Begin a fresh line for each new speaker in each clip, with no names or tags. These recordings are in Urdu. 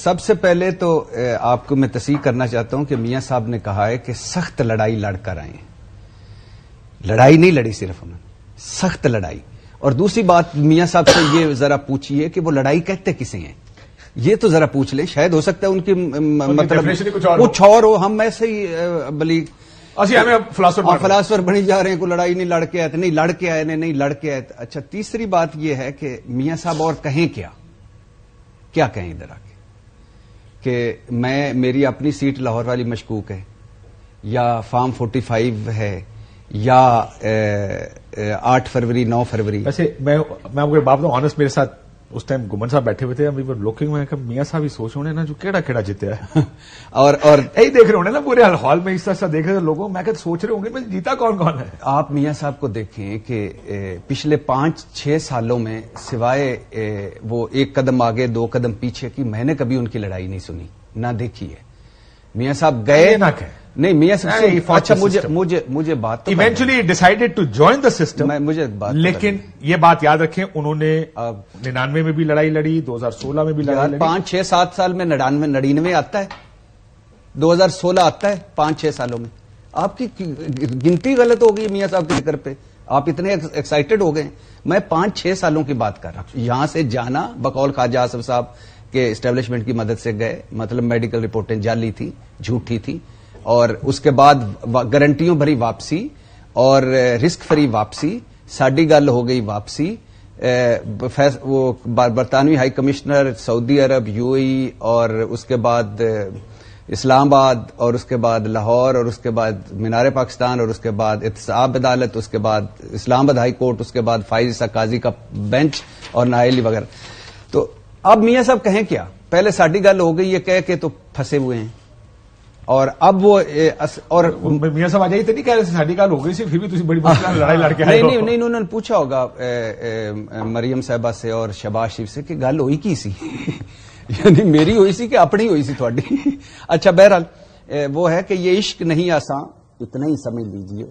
سب سے پہلے تو آپ کو میں تصحیح کرنا چاہتا ہوں کہ میاں صاحب نے کہا ہے کہ سخت لڑائی لڑ کر آئے ہیں. لڑائی نہیں لڑی صرف انہوں نے, سخت لڑائی. اور دوسری بات میاں صاحب سے یہ ذرا پوچھیے کہ وہ لڑائی کہتے کسے ہیں, یہ تو ذرا پوچھ لیں, شاید ہو سکتا ہے ان کی مطلب کچھ اور ہو. ہم ایسے ہی بلی فلاسفر بنی جا رہے ہیں, کوئی لڑائی نہیں لڑ کے آئے, نہیں لڑ کے آئے, نہیں لڑ کے آئے. اچھا, تیسری بات یہ ہے کہ میاں صاحب اور کہیں کیا کہیں ادھر آ کے کہ میری اپنی سیٹ لاہور والی مشکوک ہے, یا فارم 45 ہے, یا 8 فروری 9 فروری.
ویسے میں آپ کو بات بتاؤں, آنےسٹ میرے ساتھ اس ٹائم گمن صاحب بیٹھے ہوئے تھے, ابھی لوکنگ میں کہ میاں صاحب ہی سوچ رہے ہیں نا جو کیڑا جیتے ہیں اور یہی دیکھ رہے ہونے نا پورے ہال میں اس طرح دیکھ رہے تھے لوگوں, میں کہ سوچ رہے ہوں گے جیتا کون ہے.
آپ میاں صاحب کو دیکھیں کہ پچھلے 5-6 سالوں میں سوائے وہ 1 قدم آگے 2 قدم پیچھے کی میں نے کبھی ان کی لڑائی نہیں سنی نہ دیکھی ہے. میاں صاحب گئے نہیں, میاں صاحب اچھا مجھے بات
eventually decided to join the system,
مجھے بات,
لیکن یہ بات یاد رکھیں انہوں نے 99 میں بھی لڑائی لڑی, 2016 میں بھی لڑائی لڑی.
5-6-7 سال میں 99 آتا ہے, 2016 آتا ہے 5-6 سالوں میں. آپ کی گنتی غلط ہو گئی میاں صاحب کے ذکر پہ, آپ اتنے ایکسائٹڈ ہو گئے. میں 5-6 سالوں کی بات کر رہا ہوں. یہاں سے جانا بقول خواجہ آصف صاحب کے اسٹیبلشمنٹ کی مدد سے گئے, مطلب میڈیکل رپورٹیں جعلی تھی, جھوٹی تھی, اور اس کے بعد گارنٹیوں بھری واپسی اور رسک فری واپسی. ساڈی گل ہو گئی واپسی, وہ برطانوی ہائی کمشنر, سعودی عرب, UAE, اور اس کے بعد اسلام آباد, اور اس کے بعد لاہور, اور اس کے بعد مینار پاکستان, اور اس کے بعد احتساب عدالت, اس کے بعد اسلام آباد ہائی کورٹ, اس کے بعد فائز قاضی کا بینچ اور نااہلی وغیرہ. تو اب میاں صاحب کہیں کیا, پہلے ساڈی گل ہو گئی یہ کہہ کے تو پھنسے ہوئے ہیں, اور اب وہ اور
میاں صاحب آ جائیے تو نہیں کہہ رہے ساڈی گل ہو گئی سی, پھر بھی تسی بڑی لڑائی لڑ کے آئے.
نہیں, انہوں نے پوچھا ہوگا مریم صاحبہ سے اور شہباز شریف سے کہ گل ہوئی کی سی یعنی میری ہوئی سی کہ اپنی ہوئی سی تھوڑی. اچھا, بہرحال وہ ہے کہ یہ عشق نہیں آسان, اتنا ہی سمجھ لیجئے,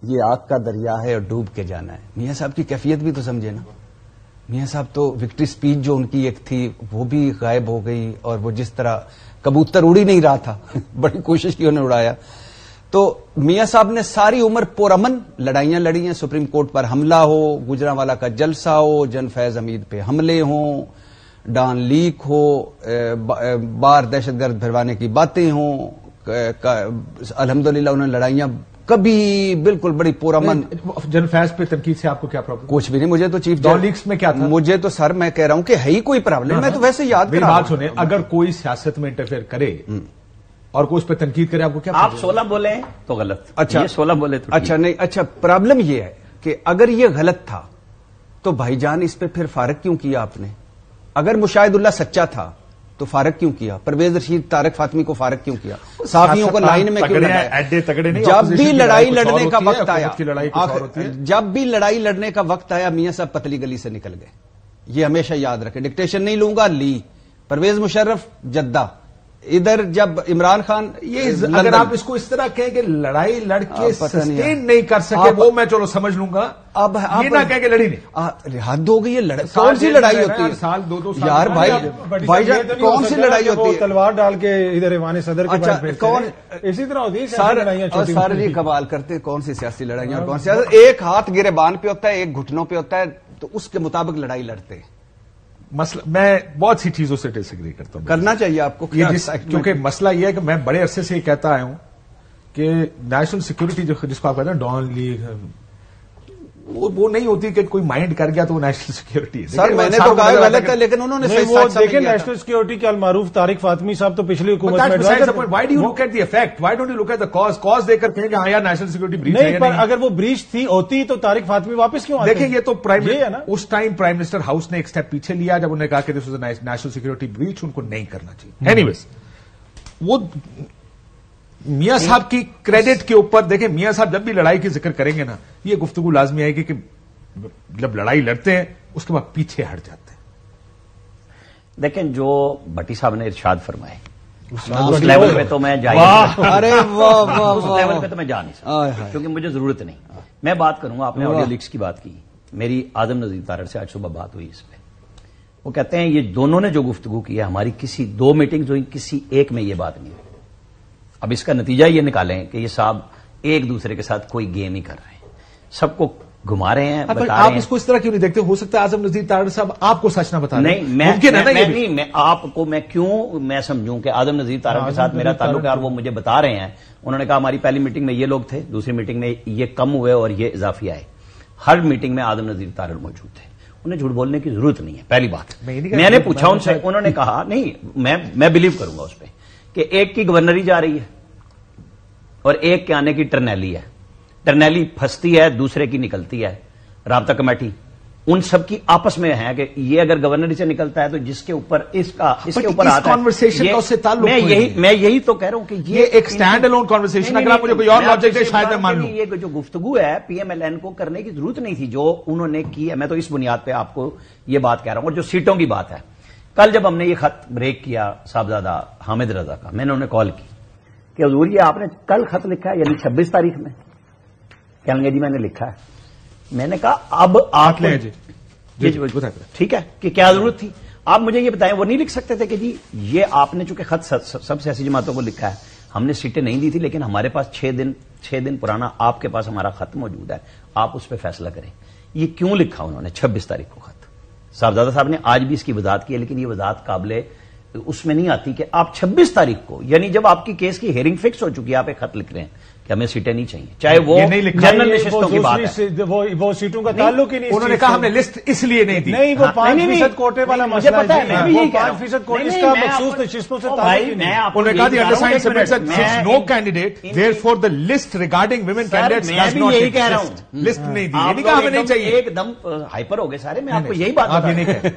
یہ آگ کا دریا ہے اور ڈوب کے جانا ہے. میاں صاحب کی کیفیت بھی تو سمجھے نا. میاں صاحب تو وکٹری سپیچ جو ان کی ایک تھی وہ بھی غائب ہو گئی, اور وہ جس طرح کبوتر اڑ ہی نہیں رہا تھا بڑی کوشش کی انہوں نے اڑایا. تو میاں صاحب نے ساری عمر پرامن لڑائیاں لڑی ہیں. سپریم کورٹ پر حملہ ہو, گجرانوالہ کا جلسہ ہو, جن فیض حمید پہ حملے ہوں, ڈان لیک ہو, بار دہشت گرد بھروانے کی باتیں ہوں, الحمدللہ انہوں نے لڑائیاں کبھی بالکل بڑی پرامن.
جن فیض پہ تنقید سے آپ کو کیا پرابلم؟
کچھ بھی نہیں. مجھے تو چیف
ڈان لیکس میں کیا تھا,
مجھے تو سر میں کہہ رہا ہوں کہ ہے ہی کوئی پرابلم. میں تو ویسے یاد کر رہا ہوں.
بات سنیں, اگر کوئی سیاست میں انٹرفیئر کرے اور کوئی اس پہ تنقید کرے, آپ کو کیا؟
آپ 16 بولے تو غلط.
اچھا,
16 بولے تو
اچھا نہیں. اچھا, پرابلم یہ ہے کہ اگر یہ غلط تھا تو بھائی جان اس پہ پھر فارغ کیوں کیا آپ نے؟ اگر مشاہد اللہ سچا تھا تو فارغ کیوں کیا؟ پرویز رشید طارق فاطمی کو فارغ کیوں کیا؟ صحافیوں کو لائن میں کیوں لگایا؟ جب بھی لڑائی لڑنے کا وقت آیا, جب بھی لڑائی لڑنے کا وقت آیا میاں صاحب پتلی گلی سے نکل گئے. یہ ہمیشہ یاد رکھے. ڈکٹیشن نہیں لوں گا, لی. پرویز مشرف جدہ, ادھر جب عمران خان,
یہ اگر آپ اس کو اس طرح کہیں کہ لڑائی لڑ کے سسٹین نہیں کر سکے وہ میں چلو سمجھ لوں گا,
اب
یہ نہ کہیں کہ لڑی نہیں.
حد ہو گئی ہے. کون سی لڑائی ہوتی ہے
سال 2 سال
یار بھائی جان, کون سی لڑائی ہوتی ہے؟
تلوار ڈال کے ادھر ایوان صدر کے پاس
کون
اسی طرح ہوتی ہے
سارے جی کمال کرتے. کون سی سیاسی لڑائیاں اور کون سی, ایک ہاتھ گریبان پہ ہوتا ہے, ایک گھٹنوں پہ ہوتا ہے, تو اس کے مطابق لڑائی لڑتے ہیں.
مسئلہ, میں بہت سی چیزوں سے ڈس ایگری کرتا ہوں.
کرنا چاہیے آپ کو,
کیونکہ مسئلہ یہ ہے کہ میں بڑے عرصے سے یہ کہتا آیا ہوں کہ نیشنل سیکورٹی جس کو آپ کہتے ہیں ڈان لیگ, وہ نہیں ہوتی کہ کوئی مائنڈ کر گیا تو وہ نیشنل سیکورٹی ہے.
سر میں نے تو کہا غلط ہے, لیکن انہوں نے
دیکھیں نیشنل سیکورٹی کے المعروف طارق فاطمی صاحب تو پچھلی حکومت میں.
Why do you look at the effect, why don't you look at the cause دیکھ کر کہیں کہ ہاں یار نیشنل سیکورٹی بریچ ہے.
نہیں, پر اگر وہ بریچ تھی ہوتی تو طارق فاطمی واپس کیوں آتے؟
دیکھیں یہ تو اس ٹائم پرائم منسٹر ہاؤس نے ایک اسٹیپ پیچھے لیا جب انہوں نے کہا کہ this was a national security breach, ان کو نہیں کرنا چاہیے. اینی ویز, وہ میاں صاحب کی کریڈٹ کے اوپر دیکھیں, میاں صاحب جب بھی لڑائی کی ذکر کریں گے نا, یہ گفتگو لازمی آئے گی کہ جب لڑائی لڑتے ہیں اس کے بعد پیچھے ہٹ جاتے ہیں.
دیکھیں جو بھٹی صاحب نے ارشاد فرمائے اس لیول پہ تو میں جا نہیں سکتا کیونکہ مجھے ضرورت نہیں. میں بات کروں گا, آپ نے آڈیو لیکس کی بات کی, میری اعظم نذیر تارڑ سے آج صبح بات ہوئی اس پہ. وہ کہتے ہیں یہ دونوں نے جو گفتگو کی ہے ہماری کسی 2 میٹنگز ہوئی, کسی ایک میں یہ بات نہیں ہوئی. اب اس کا نتیجہ یہ نکالیں کہ یہ صاحب ایک دوسرے کے ساتھ کوئی گیم ہی کر رہے ہیں, سب کو گھما رہے ہیں, بتا رہے
آپ
ہیں.
اس کو اس طرح کیوں نہیں دیکھتے؟ ہو سکتا ہے اعظم نذیر تارڑ صاحب آپ کو سچ نہ بتا رہے ہیں.
نہیں, میں آپ کو میں کیوں میں سمجھوں کہ اعظم نذیر تارڑ کے ساتھ میرا تعلق ہے اور وہ مجھے بتا رہے ہیں. انہوں نے کہا ہماری پہلی میٹنگ میں یہ لوگ تھے, دوسری میٹنگ میں یہ کم ہوئے اور یہ اضافی آئے. ہر میٹنگ میں اعظم نذیر تارڑ موجود تھے. انہیں جھوٹ بولنے کی ضرورت نہیں ہے. پہلی بات میں نے پوچھا ان سے, انہوں نے کہا نہیں, میں بلیو کروں گا اس پہ کہ ایک کی گورنری جا رہی ہے اور ایک کے آنے کی ٹرنیلی ہے. ٹرنیلی پھنستی ہے, دوسرے کی نکلتی ہے. رابطہ کمیٹی ان سب کی آپس میں ہے کہ یہ اگر گورنری سے نکلتا ہے تو جس کے اوپر اس کے اوپر آتا ہے. میں یہی تو کہہ رہا ہوں کہ یہ
ایک سٹینڈ الون کنورسیشن. اگر آپ مجھے کوئی اور لاجک دے شاید میں مان لوں.
یہ جو گفتگو ہے پی ایم ایل این کو کرنے کی ضرورت نہیں تھی جو انہوں نے کی ہے. میں تو اس بنیاد پہ آپ کو یہ بات کہہ رہا ہوں. اور جو سیٹوں کی بات ہے, کل جب ہم نے یہ خط بریک کیا صاحبزادہ حامد رضا کا, میں نے انہیں کال کی کہ حضور یہ آپ نے کل خط لکھا ہے یعنی 26 تاریخ میں. کہنے لگے جی میں نے لکھا ہے. میں نے کہا اب آپ ٹھیک ہے کہ کیا ضرورت تھی, آپ مجھے یہ بتائیں. وہ نہیں لکھ سکتے تھے کہ جی یہ آپ نے چونکہ خط سب سیاسی جماعتوں کو لکھا ہے, ہم نے سیٹیں نہیں دی تھی لیکن ہمارے پاس 6 دن پرانا آپ کے پاس ہمارا خط موجود ہے, آپ اس پہ فیصلہ کریں. یہ کیوں لکھا انہوں نے 26 تاریخ کو خط؟ صاحبزادہ صاحب نے آج بھی اس کی وضاحت کی ہے, لیکن یہ وضاحت قابل اس میں نہیں آتی کہ آپ 26 تاریخ کو, یعنی جب آپ کی کیس کی ہیئرنگ فکس ہو چکی ہے, آپ ایک خط لکھ رہے ہیں کہ ہمیں سیٹیں نہیں چاہیے, چاہے وہ جنرل نشستوں کی بات ہے.
وہ سیٹوں کا تعلق ہی نہیں.
انہوں نے کہا ہم نے لسٹ اس لیے نہیں دی.
نہیں, وہ 5% کوٹے والا مسئلہ ہے. وہ 5% کوٹے کا مخصوص نشستوں سے تعلق ہی نہیں.
انہوں نے کہا the undersigned submits that no candidate, therefore the list regarding women candidates does not exist. List نہیں دی, یہ نہیں کہا ہمیں نہیں چاہیے.
ایک دم ہائپر ہو گئے سارے. میں آپ کو یہی بات